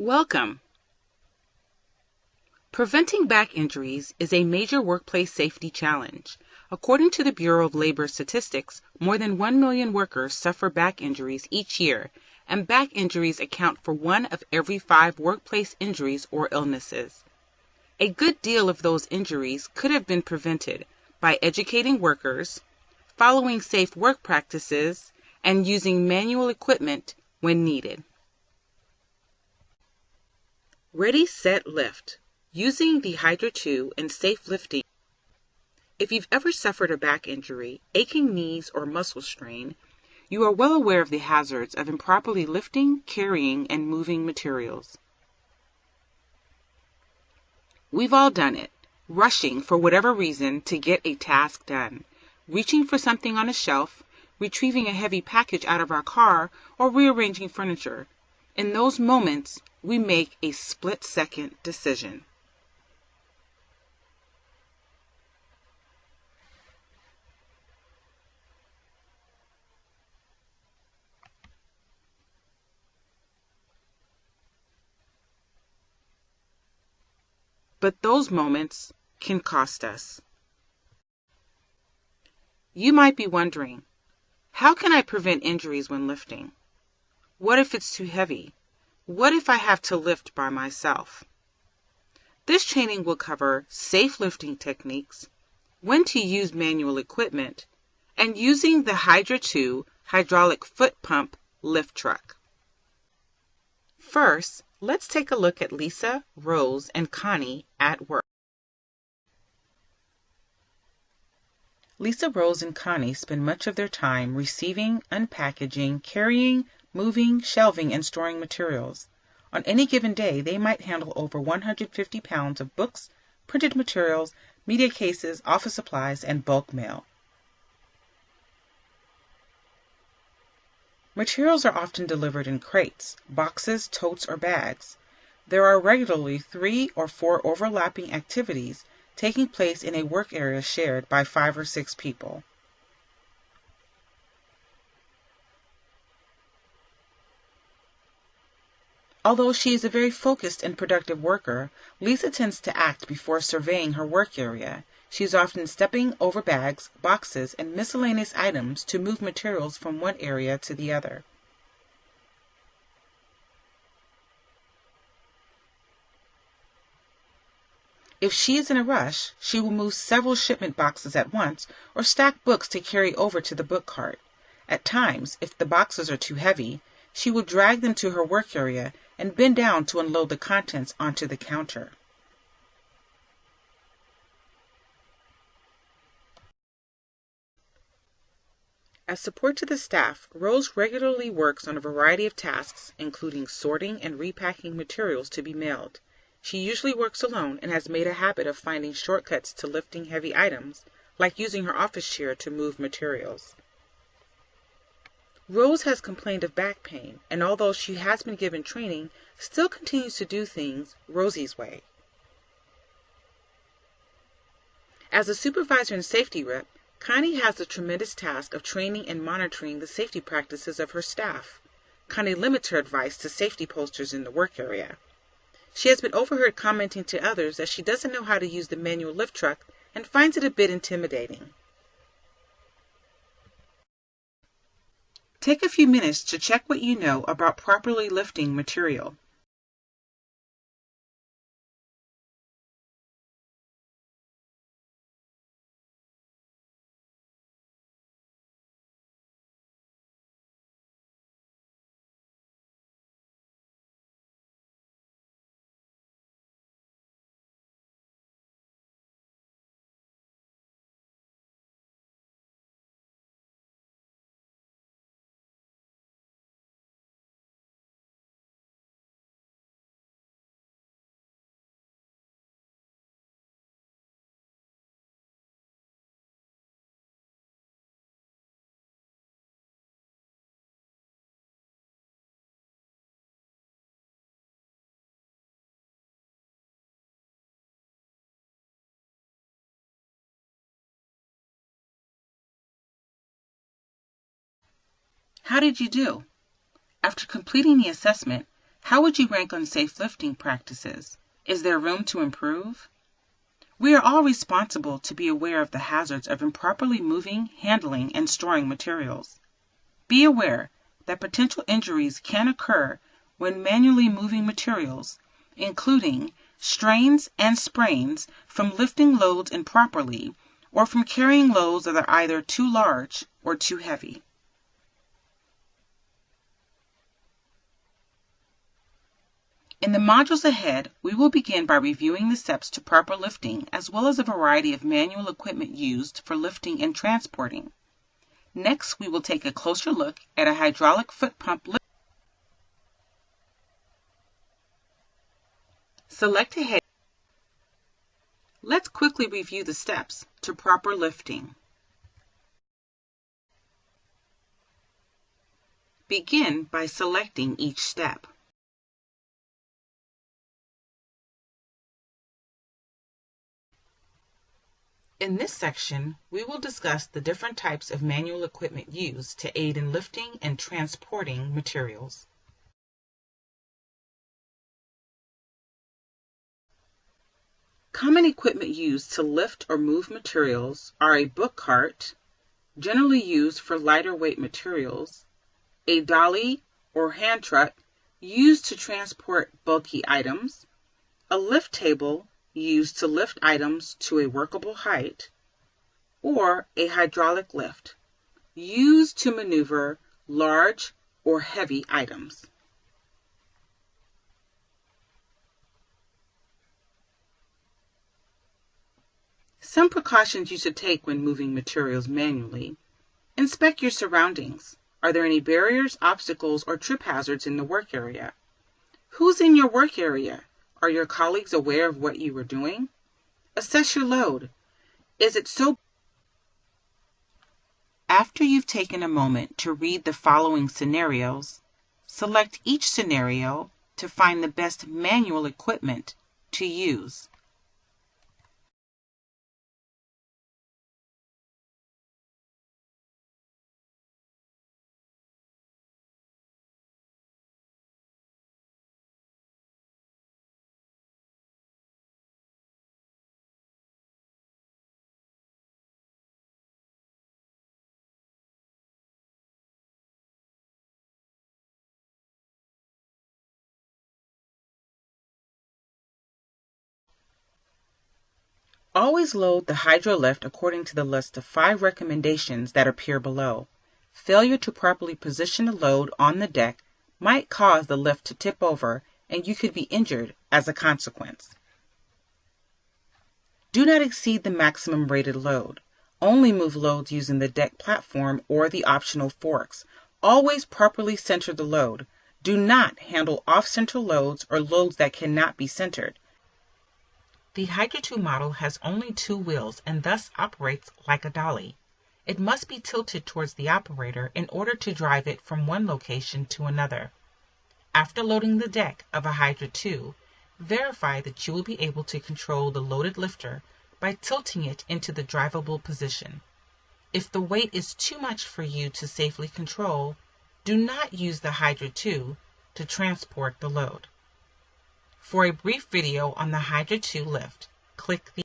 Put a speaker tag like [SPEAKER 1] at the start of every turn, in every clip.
[SPEAKER 1] Welcome. Preventing back injuries is a major workplace safety challenge. According to the Bureau of Labor Statistics, more than 1 million workers suffer back injuries each year, and back injuries account for 1 of every 5 workplace injuries or illnesses. A good deal of those injuries could have been prevented by educating workers, following safe work practices, and using manual equipment when needed. Ready, set, lift. Using the Hydra 2 and safe lifting. If you've ever suffered a back injury, aching knees, or muscle strain, you are well aware of the hazards of improperly lifting, carrying, and moving materials. We've all done it, rushing for whatever reason to get a task done, reaching for something on a shelf, retrieving a heavy package out of our car, or rearranging furniture. In those moments, we make a split-second decision. But those moments can cost us. You might be wondering, how can I prevent injuries when lifting? What if it's too heavy? What if I have to lift by myself? This training will cover safe lifting techniques, when to use manual equipment, and using the Hydra 2 hydraulic foot pump lift truck. First, let's take a look at Lisa, Rose, and Connie at work. Lisa, Rose, and Connie spend much of their time receiving, unpackaging, carrying, moving, shelving, and storing materials. On any given day, they might handle over 150 pounds of books, printed materials, media cases, office supplies, and bulk mail. Materials are often delivered in crates, boxes, totes, or bags. There are regularly 3 or 4 overlapping activities taking place in a work area shared by 5 or 6 people. Although she is a very focused and productive worker, Lisa tends to act before surveying her work area. She is often stepping over bags, boxes, and miscellaneous items to move materials from one area to the other. If she is in a rush, she will move several shipment boxes at once or stack books to carry over to the book cart. At times, if the boxes are too heavy, she will drag them to her work area and bend down to unload the contents onto the counter. As support to the staff, Rose regularly works on a variety of tasks, including sorting and repacking materials to be mailed. She usually works alone and has made a habit of finding shortcuts to lifting heavy items, like using her office chair to move materials. Rose has complained of back pain, and although she has been given training, still continues to do things Rosie's way. As a supervisor and safety rep, Connie has the tremendous task of training and monitoring the safety practices of her staff. Connie limits her advice to safety posters in the work area. She has been overheard commenting to others that she doesn't know how to use the manual lift truck and finds it a bit intimidating. Take a few minutes to check what you know about properly lifting material. How did you do? After completing the assessment, How would you rank on safe lifting practices? Is there room to improve? We are all responsible to be aware of the hazards of improperly moving, handling, and storing materials. Be aware that potential injuries can occur when manually moving materials, including strains and sprains from lifting loads improperly or from carrying loads that are either too large or too heavy. In the modules ahead, we will begin by reviewing the steps to proper lifting as well as a variety of manual equipment used for lifting and transporting. Next, we will take a closer look at a hydraulic foot pump lift. Select a head. Let's quickly review the steps to proper lifting. Begin by selecting each step. In this section, we will discuss the different types of manual equipment used to aid in lifting and transporting materials. Common equipment used to lift or move materials are a book cart, generally used for lighter weight materials, a dolly or hand truck used to transport bulky items, a lift table used to lift items to a workable height, or a hydraulic lift used to maneuver large or heavy items. Some precautions you should take when moving materials manually. Inspect your surroundings. Are there any barriers, obstacles, or trip hazards in the work area? Who's in your work area? Are your colleagues aware of what you are doing? Assess your load. Is it so? After you've taken a moment to read the following scenarios, select each scenario to find the best manual equipment to use. Always load the hydrolift according to the list of 5 recommendations that appear below. Failure to properly position the load on the deck might cause the lift to tip over and you could be injured as a consequence. Do not exceed the maximum rated load. Only move loads using the deck platform or the optional forks. Always properly center the load. Do not handle off-center loads or loads that cannot be centered. The Hydra 2 model has only 2 wheels and thus operates like a dolly. It must be tilted towards the operator in order to drive it from one location to another. After loading the deck of a Hydra 2, verify that you will be able to control the loaded lifter by tilting it into the drivable position. If the weight is too much for you to safely control, do not use the Hydra 2 to transport the load. For a brief video on the Hydra 2 lift, click the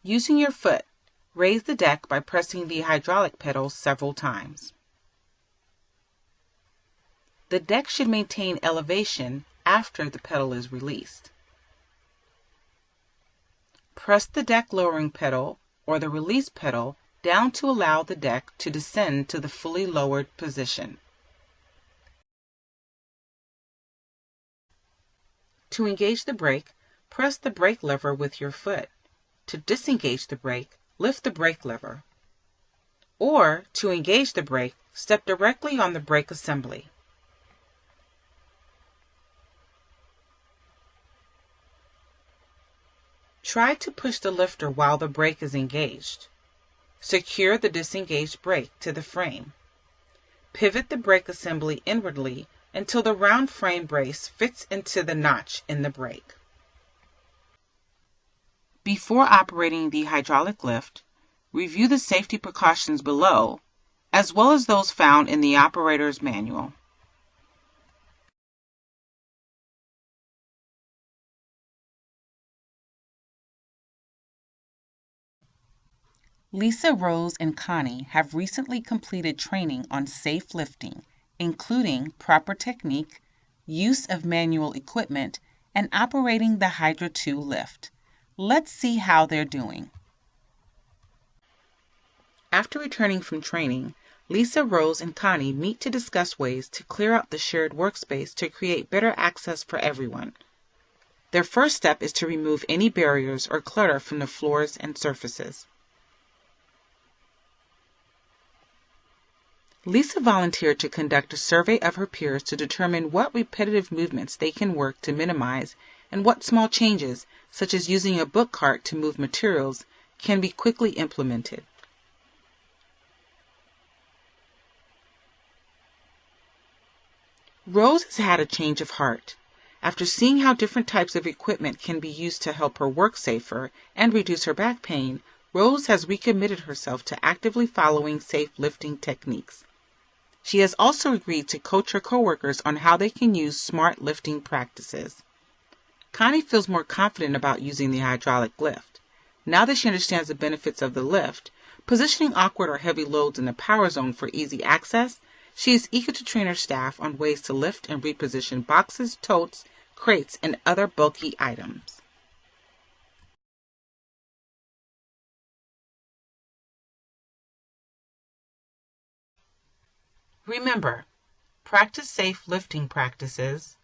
[SPEAKER 1] Using your foot, raise the deck by pressing the hydraulic pedal several times. The deck should maintain elevation after the pedal is released. Press the deck lowering pedal or the release pedal down to allow the deck to descend to the fully lowered position. To engage the brake, press the brake lever with your foot. To disengage the brake, lift the brake lever. Or, to engage the brake, step directly on the brake assembly. Try to push the lifter while the brake is engaged. Secure the disengaged brake to the frame. Pivot the brake assembly inwardly until the round frame brace fits into the notch in the brake. Before operating the hydraulic lift, review the safety precautions below, as well as those found in the operator's manual. Lisa, Rose, and Connie have recently completed training on safe lifting, including proper technique, use of manual equipment, and operating the Hydra 2 lift. Let's see how they're doing. After returning from training, Lisa, Rose, and Connie meet to discuss ways to clear out the shared workspace to create better access for everyone. Their first step is to remove any barriers or clutter from the floors and surfaces. Lisa volunteered to conduct a survey of her peers to determine what repetitive movements they can work to minimize and what small changes, such as using a book cart to move materials, can be quickly implemented. Rose has had a change of heart. After seeing how different types of equipment can be used to help her work safer and reduce her back pain, Rose has recommitted herself to actively following safe lifting techniques. She has also agreed to coach her coworkers on how they can use smart lifting practices. Connie feels more confident about using the hydraulic lift. Now that she understands the benefits of the lift, positioning awkward or heavy loads in the power zone for easy access, she is eager to train her staff on ways to lift and reposition boxes, totes, crates, and other bulky items. Remember, practice safe lifting practices,